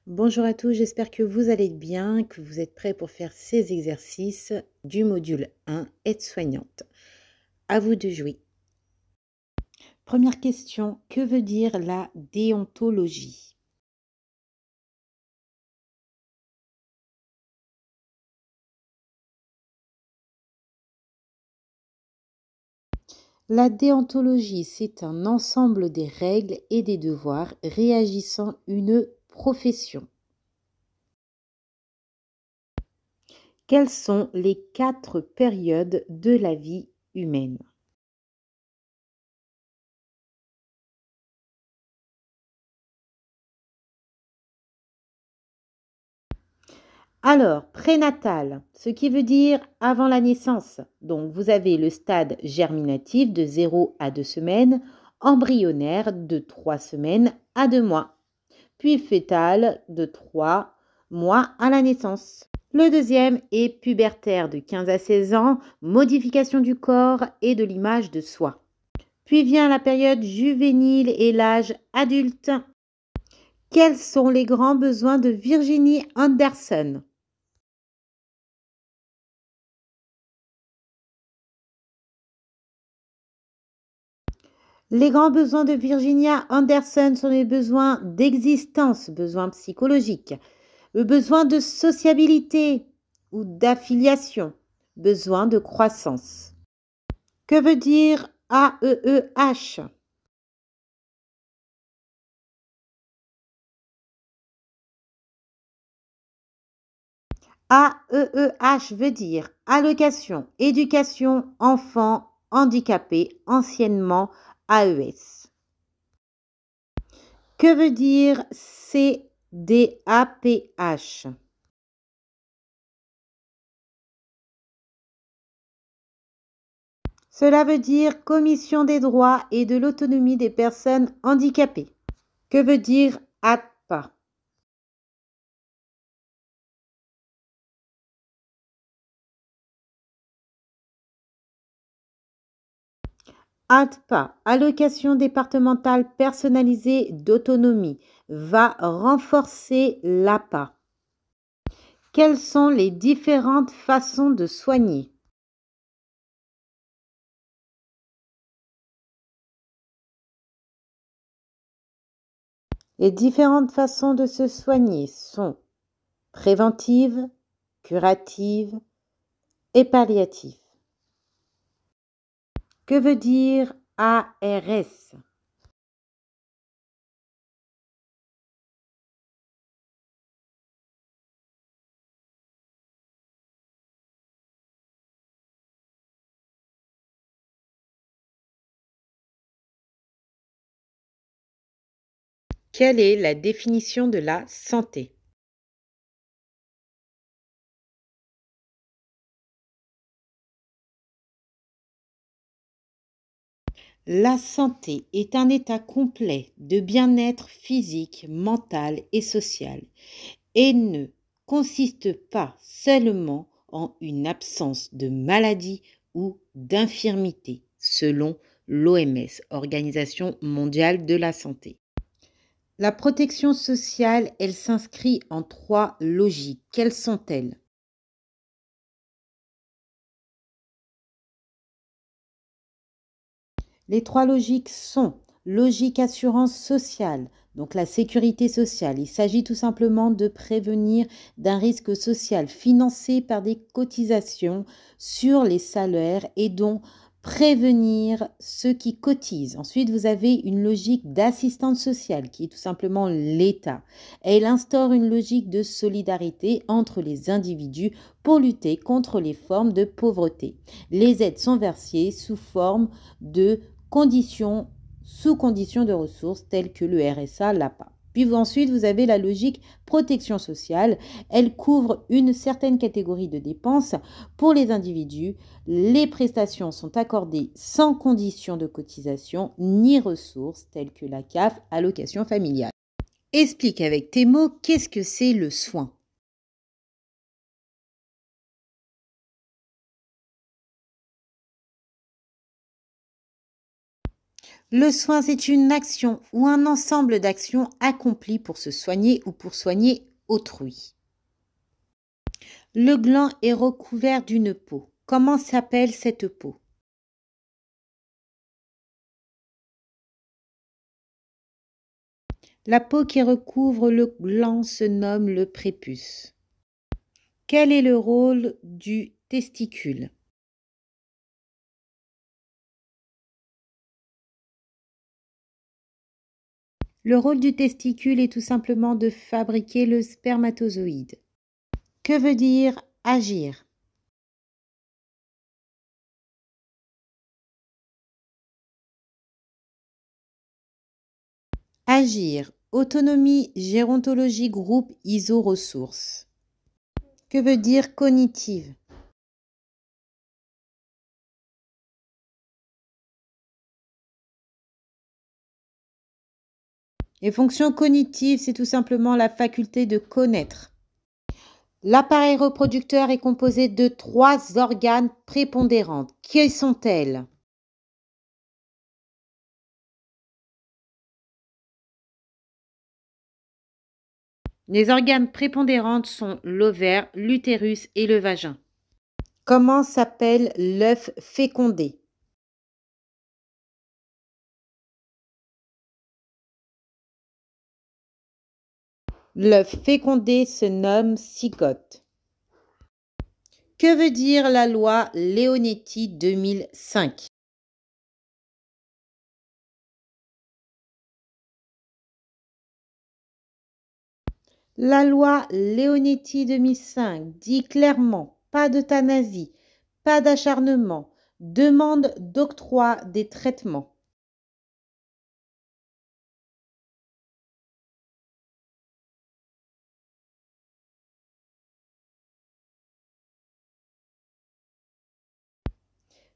Bonjour à tous, j'espère que vous allez bien, que vous êtes prêts pour faire ces exercices du module 1, aide-soignante. À vous de jouer. Première question, que veut dire la déontologie? La déontologie, c'est un ensemble des règles et des devoirs réagissant une profession. Quelles sont les 4 périodes de la vie humaine? Alors, prénatal, ce qui veut dire avant la naissance. Donc, vous avez le stade germinatif de 0 à 2 semaines, embryonnaire de 3 semaines à 2 mois, puis fœtal de 3 mois à la naissance. Le deuxième est pubertaire de 15 à 16 ans, modification du corps et de l'image de soi. Puis vient la période juvénile et l'âge adulte. Quels sont les grands besoins de Virginie Anderson? Les grands besoins de Virginia Anderson sont les besoins d'existence, besoins psychologiques, le besoin de sociabilité ou d'affiliation, besoin de croissance. Que veut dire AEEH? AEEH veut dire allocation, éducation, enfant, handicapé, anciennement AES. Que veut dire CDAPH? Cela veut dire Commission des droits et de l'autonomie des personnes handicapées. Que veut dire ATPA? ATPA, allocation départementale personnalisée d'autonomie, va renforcer l'APA. Quelles sont les différentes façons de soigner? Les différentes façons de se soigner sont préventives, curatives et palliatives. Que veut dire ARS? Quelle est la définition de la santé? La santé est un état complet de bien-être physique, mental et social et ne consiste pas seulement en une absence de maladie ou d'infirmité, selon l'OMS, Organisation mondiale de la santé. La protection sociale, elle s'inscrit en 3 logiques. Quelles sont-elles? Les 3 logiques sont logique assurance sociale, donc la sécurité sociale. Il s'agit tout simplement de prévenir d'un risque social financé par des cotisations sur les salaires et donc prévenir ceux qui cotisent. Ensuite, vous avez une logique d'assistance sociale qui est tout simplement l'État. Elle instaure une logique de solidarité entre les individus pour lutter contre les formes de pauvreté. Les aides sont versées sous forme de conditions, sous conditions de ressources telles que le RSA, l'APA. Puis ensuite, vous avez la logique protection sociale. Elle couvre une certaine catégorie de dépenses pour les individus. Les prestations sont accordées sans condition de cotisation ni ressources telles que la CAF, allocation familiale. Explique avec tes mots qu'est-ce que c'est le soin. Le soin, c'est une action ou un ensemble d'actions accomplies pour se soigner ou pour soigner autrui. Le gland est recouvert d'une peau. Comment s'appelle cette peau? La peau qui recouvre le gland se nomme le prépuce. Quel est le rôle du testicule? Le rôle du testicule est tout simplement de fabriquer le spermatozoïde. Que veut dire agir? Agir, autonomie, gérontologie, groupe, iso-ressources. Que veut dire cognitive? Les fonctions cognitives, c'est tout simplement la faculté de connaître. L'appareil reproducteur est composé de 3 organes prépondérants. Qui sont-elles? Les organes prépondérants sont l'ovaire, l'utérus et le vagin. Comment s'appelle l'œuf fécondé? L'œuf fécondé se nomme zygote. Que veut dire la loi Leonetti 2005? La loi Leonetti 2005 dit clairement pas d'euthanasie, pas d'acharnement, demande d'octroi des traitements.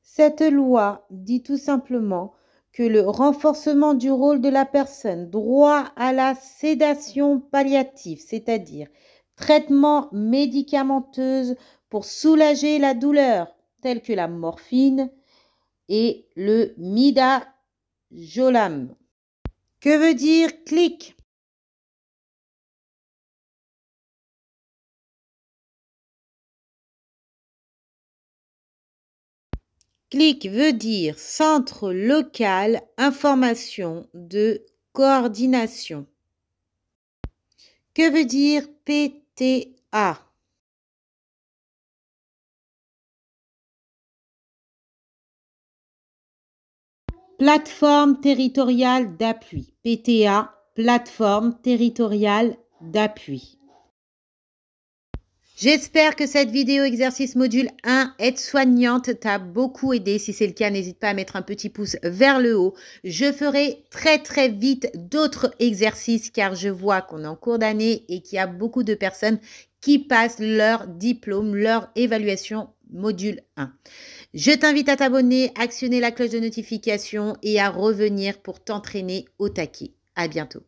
Cette loi dit tout simplement que le renforcement du rôle de la personne, droit à la sédation palliative, c'est-à-dire traitement médicamenteuse pour soulager la douleur, telle que la morphine et le midazolam. Que veut dire clic? CLIC veut dire Centre local information de coordination. Que veut dire PTA? Plateforme territoriale d'appui. PTA, plateforme territoriale d'appui. J'espère que cette vidéo exercice module 1 aide-soignante t'a beaucoup aidé. Si c'est le cas, n'hésite pas à mettre un petit pouce vers le haut. Je ferai très vite d'autres exercices car je vois qu'on est en cours d'année et qu'il y a beaucoup de personnes qui passent leur diplôme, leur évaluation module 1. Je t'invite à t'abonner, actionner la cloche de notification et à revenir pour t'entraîner au taquet. À bientôt.